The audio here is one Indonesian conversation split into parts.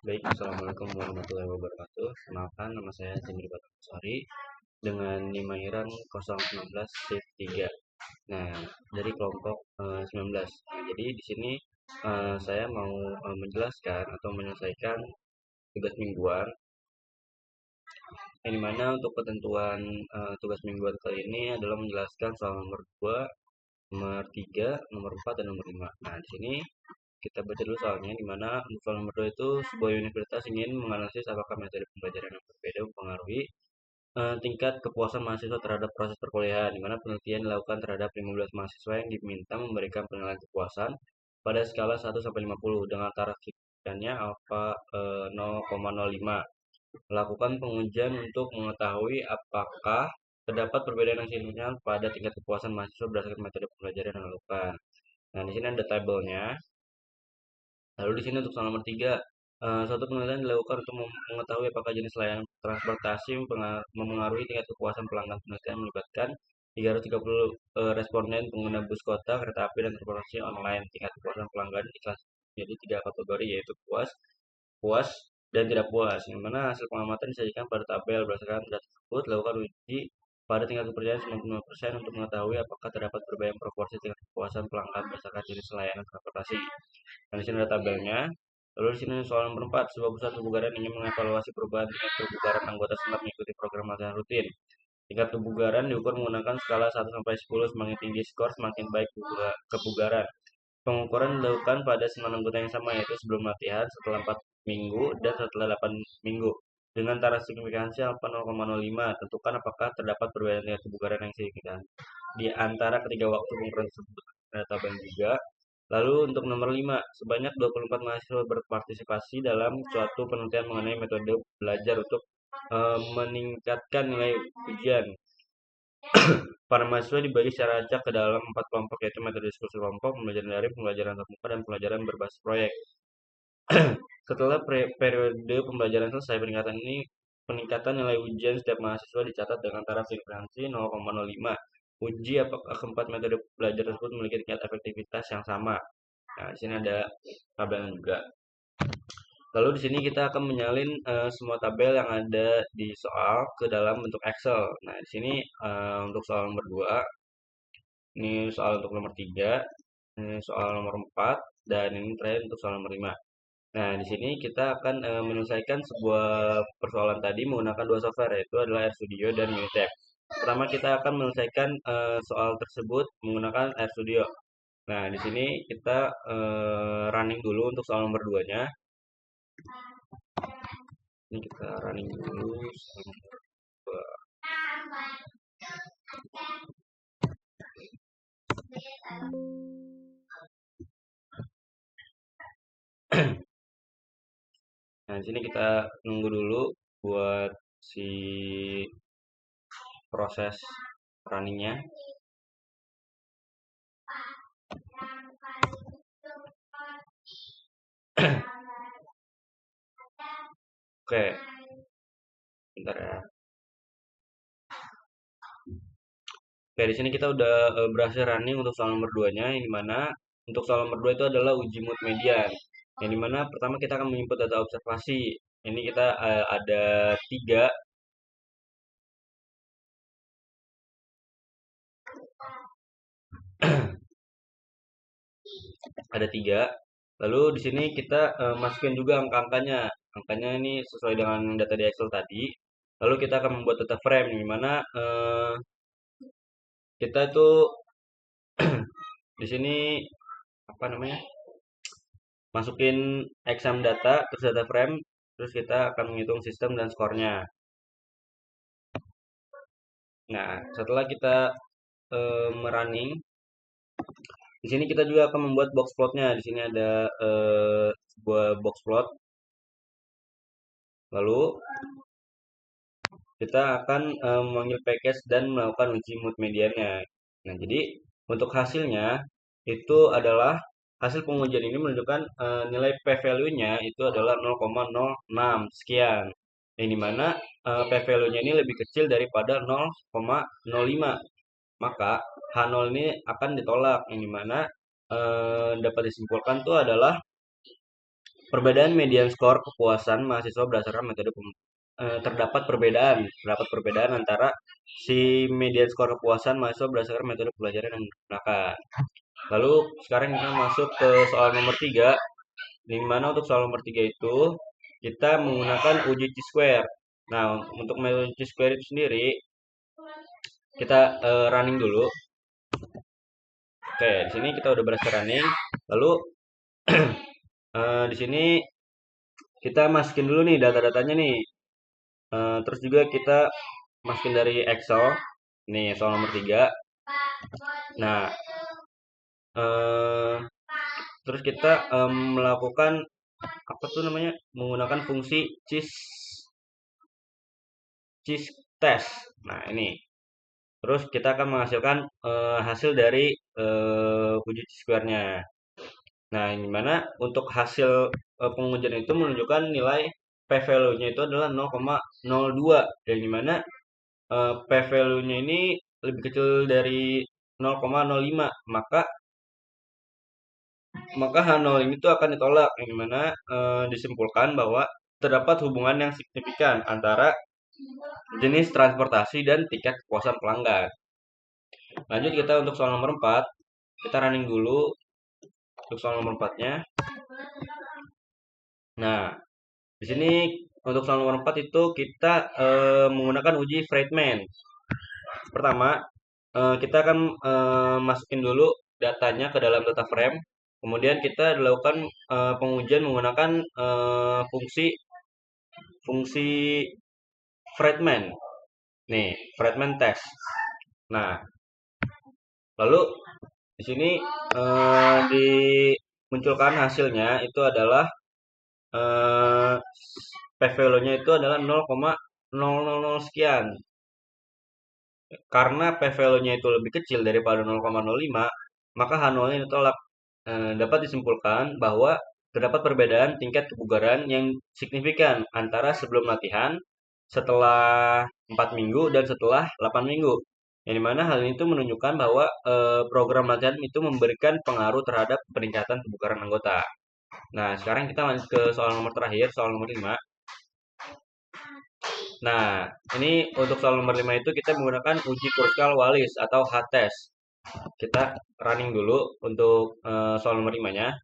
Baik, Assalamualaikum warahmatullahi wabarakatuh. Kenalkan, nama saya Zimri Batasari dengan NIM akhiran 016 shift 3. Nah, dari kelompok 19. Nah, jadi di sini saya mau menjelaskan atau menyelesaikan tugas mingguan. Yang dimana untuk ketentuan tugas mingguan kali ini adalah menjelaskan soal nomor 2, nomor 3, nomor 4, dan nomor 5. Nah, di sini kita baca dulu soalnya, di mana untuk soal nomor 2 itu sebuah universitas ingin menganalisis apakah metode pembelajaran yang berbeda mempengaruhi tingkat kepuasan mahasiswa terhadap proses perkuliahan, di mana penelitian dilakukan terhadap 15 mahasiswa yang diminta memberikan penilaian kepuasan pada skala 1 sampai 50 dengan taraf signifikannya alfa 0,05. Melakukan pengujian untuk mengetahui apakah terdapat perbedaan yang signifikan pada tingkat kepuasan mahasiswa berdasarkan metode pembelajaran yang dilakukan. Nah, di sini ada tabelnya. Lalu di sini untuk soal nomor 3, suatu penelitian dilakukan untuk mengetahui apakah jenis layanan transportasi memengaruhi tingkat kepuasan pelanggan. Penelitian melibatkan 330 responden pengguna bus kota, kereta api, dan transportasi online. Tingkat kepuasan pelanggan jadi 3 kategori, yaitu puas, puas, dan tidak puas. Yang mana hasil pengamatan disajikan pada tabel. Berdasarkan data tersebut, lakukan uji pada tingkat kepercayaan 95% untuk mengetahui apakah terdapat perbedaan proporsi tingkat kepuasan pelanggan berdasarkan jenis layanan transportasi. Nah, di sini ada tabelnya. Lalu di sini soal nomor 4, sebuah pusat kebugaran ingin mengevaluasi perubahan tingkat kebugaran anggota setelah mengikuti program latihan rutin. Tingkat kebugaran diukur menggunakan skala 1 sampai 10, semakin tinggi skor semakin baik kebugaran. Pengukuran dilakukan pada 9 anggota yang sama, yaitu sebelum latihan, setelah 4 minggu, dan setelah 8 minggu. Dengan taraf signifikansi alfa 0,05, tentukan apakah terdapat perbedaan tingkat kebugaran yang signifikan di antara ketiga waktu pengukuran tersebut. Ada tabel juga. Lalu untuk nomor 5, sebanyak 24 mahasiswa berpartisipasi dalam suatu penelitian mengenai metode belajar untuk meningkatkan nilai ujian. Para mahasiswa dibagi secara acak ke dalam 4 kelompok, yaitu metode diskusi kelompok, pembelajaran daring, pembelajaran tatap muka, dan pembelajaran berbasis proyek. Setelah periode pembelajaran selesai, peningkatan nilai ujian setiap mahasiswa dicatat dengan taraf signifikansi 0,05. Uji apakah keempat metode belajar tersebut memiliki tingkat efektivitas yang sama. Nah, di sini ada tabelnya juga. Lalu di sini kita akan menyalin semua tabel yang ada di soal ke dalam bentuk Excel. Nah, di sini untuk soal nomor 2, ini soal untuk nomor 3, ini soal nomor 4, dan ini terakhir untuk soal nomor 5. Nah, di sini kita akan menyelesaikan sebuah persoalan tadi menggunakan dua software, yaitu adalah RStudio dan Unitype. Pertama kita akan menyelesaikan soal tersebut menggunakan RStudio. Nah, di sini kita running dulu untuk soal nomor 2-nya. Ini kita running dulu soal nomor 2. Nah, di sini kita nunggu dulu buat si proses runningnya. Oke, bentar ya. Oke, di sini kita udah berhasil running untuk soal nomor 2-nya, yang dimana untuk soal nomor 2 itu adalah uji mood median. Yang dimana pertama kita akan menginput data observasi. Ini kita ada 3. Ada 3. Lalu di sini kita masukin juga angka-angkanya. Angkanya ini sesuai dengan data di Excel tadi. Lalu kita akan membuat data frame, di mana kita itu di sini apa namanya? Masukin exam data, terus data frame, terus kita akan menghitung sistem dan skornya. Nah, setelah kita merunning, di sini kita juga akan membuat box plotnya. Di sini ada sebuah box plot. Lalu kita akan memanggil package dan melakukan uji mood mediannya. Nah, jadi untuk hasilnya itu adalah hasil pengujian ini menunjukkan nilai p-value-nya itu adalah 0,06 sekian. Yang dimana p-value-nya ini lebih kecil daripada 0,05. Maka H0 ini akan ditolak. Yang dimana dapat disimpulkan itu adalah perbedaan median skor kepuasan mahasiswa berdasarkan metode terdapat perbedaan antara si median skor kepuasan mahasiswa berdasarkan metode pembelajaran yang digunakan. Lalu sekarang kita masuk ke soal nomor 3, di mana untuk soal nomor 3 itu kita menggunakan uji Chi-square. Nah, untuk metode Chi-square itu sendiri kita running dulu. Oke, di sini kita udah berhasil running. Lalu di sini kita masukin dulu nih data-datanya nih. Terus juga kita masukin dari Excel. Nih, soal nomor 3. Nah, eh, terus kita melakukan apa tuh namanya? Menggunakan fungsi cheese test. Nah, ini. Terus kita akan menghasilkan hasil dari uji square-nya. Nah, yang dimana untuk hasil pengujian itu menunjukkan nilai p-value-nya itu adalah 0,02, dan dimana p-value-nya ini lebih kecil dari 0,05, maka H0 ini tuh akan ditolak, yang dimana disimpulkan bahwa terdapat hubungan yang signifikan antara jenis transportasi dan tiket kepuasan pelanggan. Lanjut kita untuk soal nomor 4, kita running dulu untuk soal nomor 4-nya. Nah, di sini untuk soal nomor 4 itu kita menggunakan uji Friedman. Pertama, kita akan masukin dulu datanya ke dalam data frame. Kemudian kita lakukan pengujian menggunakan fungsi Friedman. Nih, Friedman test. Nah, lalu di sini dimunculkan hasilnya itu adalah p-value-nya itu adalah 0,000 sekian. Karena p-value-nya itu lebih kecil daripada 0,05, maka H0-nya ditolak. Dapat disimpulkan bahwa terdapat perbedaan tingkat kebugaran yang signifikan antara sebelum latihan, setelah 4 minggu, dan setelah 8 minggu. Yang dimana hal ini itu menunjukkan bahwa program latihan itu memberikan pengaruh terhadap peningkatan kebugaran anggota. Nah, sekarang kita lanjut ke soal nomor terakhir, soal nomor 5. Nah, ini untuk soal nomor 5 itu kita menggunakan uji Kruskal-Wallis atau H-test. Kita running dulu untuk soal nomor 5-nya.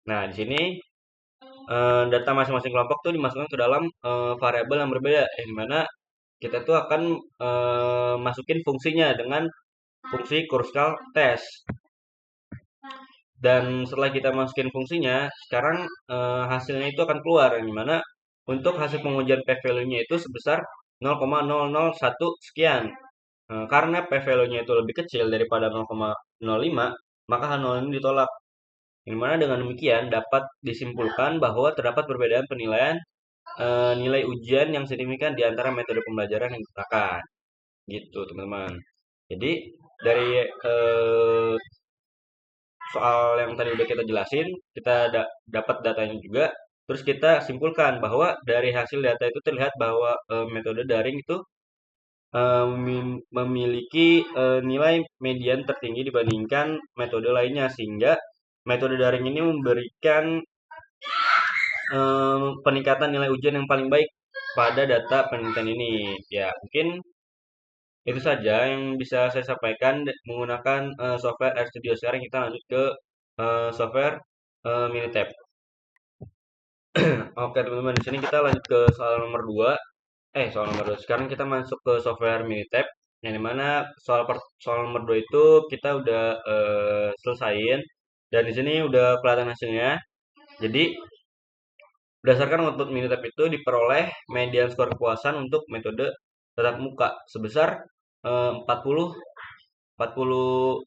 Nah, di sini data masing-masing kelompok tuh dimasukkan ke dalam variabel yang berbeda, yang dimana kita tuh akan masukin fungsinya dengan fungsi Kruskal test. Dan setelah kita masukin fungsinya, sekarang hasilnya itu akan keluar, yang dimana untuk hasil pengujian p-value-nya itu sebesar 0,001 sekian. Karena p-value-nya itu lebih kecil daripada 0,05, maka H0 ini ditolak. Yang mana dengan demikian dapat disimpulkan bahwa terdapat perbedaan penilaian nilai ujian yang signifikan di antara metode pembelajaran yang digunakan. Gitu, teman-teman. Jadi dari soal yang tadi udah kita jelasin, kita dapat datanya juga. Terus kita simpulkan bahwa dari hasil data itu terlihat bahwa metode daring itu memiliki nilai median tertinggi dibandingkan metode lainnya, sehingga metode daring ini memberikan peningkatan nilai ujian yang paling baik pada data penelitian ini. Ya, mungkin itu saja yang bisa saya sampaikan menggunakan software RStudio. Sekarang kita lanjut ke software Minitab. Oke, teman-teman, di sini kita lanjut ke soal nomor 2. Soal nomor 2. Sekarang kita masuk ke software Minitab, yang dimana soal nomor 2 itu kita udah selesaiin, dan di sini udah kelihatan hasilnya. Jadi berdasarkan output Minitab itu diperoleh median skor kepuasan untuk metode tatap muka sebesar 40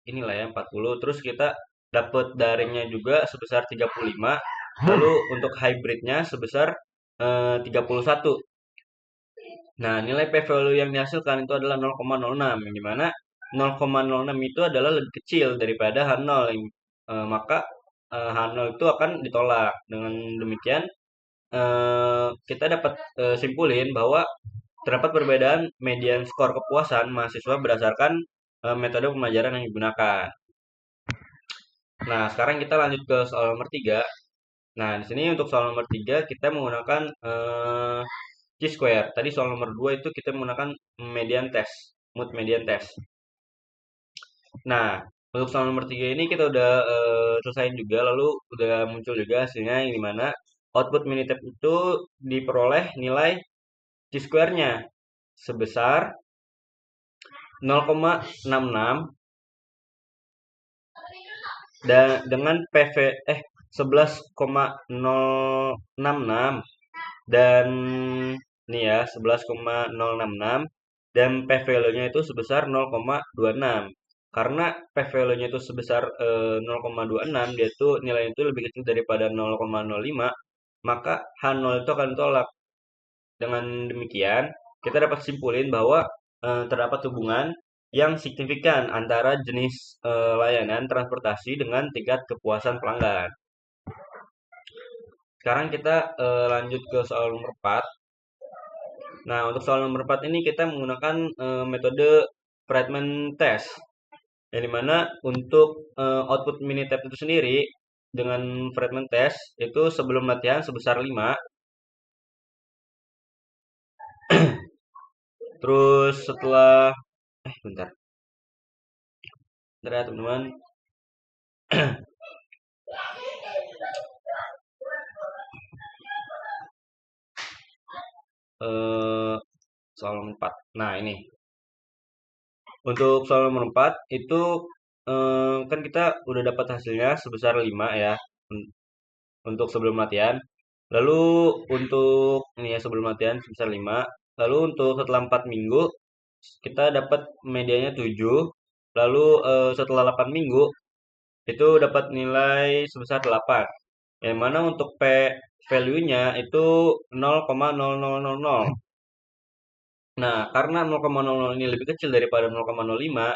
inilah ya, 40. Terus kita dapat daringnya juga sebesar 35. Lalu untuk hybridnya sebesar 31. Nah, nilai p-value yang dihasilkan itu adalah 0,06, yang dimana 0,06 itu adalah lebih kecil daripada H0, maka H0 itu akan ditolak. Dengan demikian kita dapat simpulin bahwa terdapat perbedaan median skor kepuasan mahasiswa berdasarkan metode pembelajaran yang digunakan. Nah, sekarang kita lanjut ke soal nomor 3. Nah, di sini untuk soal nomor 3 kita menggunakan Chi-square. Tadi soal nomor 2 itu kita menggunakan median test, mood median test. Nah, untuk soal nomor 3 ini kita udah selesaiin juga, lalu udah muncul juga hasilnya yang dimana output Minitab itu diperoleh nilai Chi-square-nya sebesar 0,66 dan dengan PV 11,066 dan ini ya 11,066 dan P value-nya itu sebesar 0,26. Karena P value-nya itu sebesar 0,26, dia itu nilainya itu lebih kecil daripada 0,05, maka H0 itu akan ditolak. Dengan demikian, kita dapat simpulin bahwa terdapat hubungan yang signifikan antara jenis layanan transportasi dengan tingkat kepuasan pelanggan. Sekarang kita lanjut ke soal nomor 4. Nah, untuk soal nomor 4 ini kita menggunakan metode Friedman test. Yang dimana untuk output Minitab itu sendiri dengan Friedman test itu sebelum latihan sebesar 5. Terus setelah bentar. Bentar ya, teman-teman. eh Soal nomor 4. Nah, ini. Untuk soal nomor 4 itu kan kita udah dapat hasilnya sebesar 5 ya untuk sebelum latihan. Lalu untuk ini ya sebelum latihan sebesar 5. Lalu untuk setelah 4 minggu kita dapat medianya 7. Lalu setelah 8 minggu itu dapat nilai sebesar 8. Yang mana untuk P value-nya itu 0,0000. Nah, karena 0,00 ini lebih kecil daripada 0,05,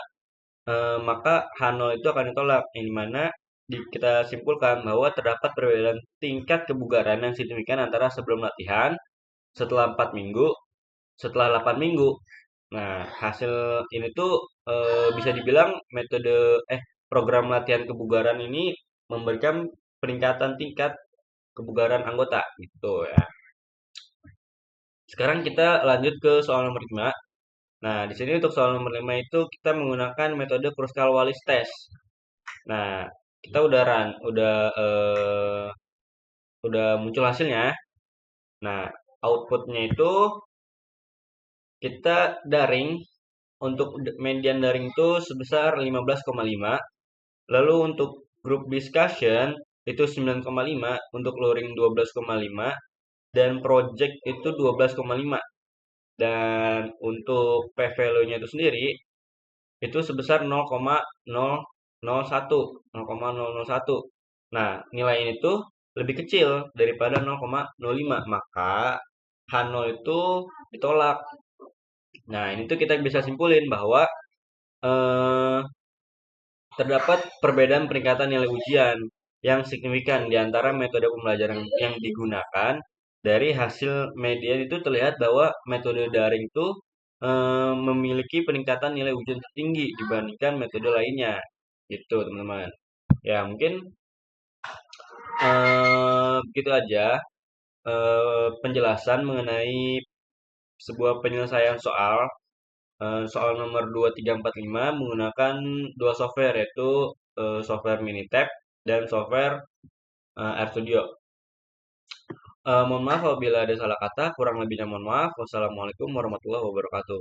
maka H0 itu akan ditolak. Yang mana kita simpulkan bahwa terdapat perbedaan tingkat kebugaran yang signifikan antara sebelum latihan, setelah 4 minggu, setelah 8 minggu. Nah, hasil ini tuh bisa dibilang metode program latihan kebugaran ini memberikan peningkatan tingkat kebugaran anggota gitu ya. Sekarang kita lanjut ke soal nomor 5. Nah, di sini untuk soal nomor 5 itu kita menggunakan metode Kruskal-Wallis test. Nah, kita udah muncul hasilnya. Nah, outputnya itu kita daring untuk median daring itu sebesar 15,5. Lalu untuk group discussion itu 9,5, untuk luring 12,5 dan project itu 12,5. Dan untuk P value-nya itu sendiri itu sebesar 0,001, 0,001. Nah, nilai ini tuh lebih kecil daripada 0,05, maka H0 itu ditolak. Nah, ini tuh kita bisa simpulin bahwa eh, terdapat perbedaan peningkatan nilai ujian yang signifikan di antara metode pembelajaran yang digunakan. Dari hasil median itu terlihat bahwa metode daring itu memiliki peningkatan nilai ujian tertinggi dibandingkan metode lainnya. Gitu, teman-teman. Ya, mungkin begitu aja penjelasan mengenai sebuah penyelesaian soal. Soal nomor 2, 3, 4, 5 menggunakan dua software yaitu software Minitab dan software RStudio. Mohon maaf apabila ada salah kata, kurang lebihnya mohon maaf. Wassalamualaikum warahmatullahi wabarakatuh.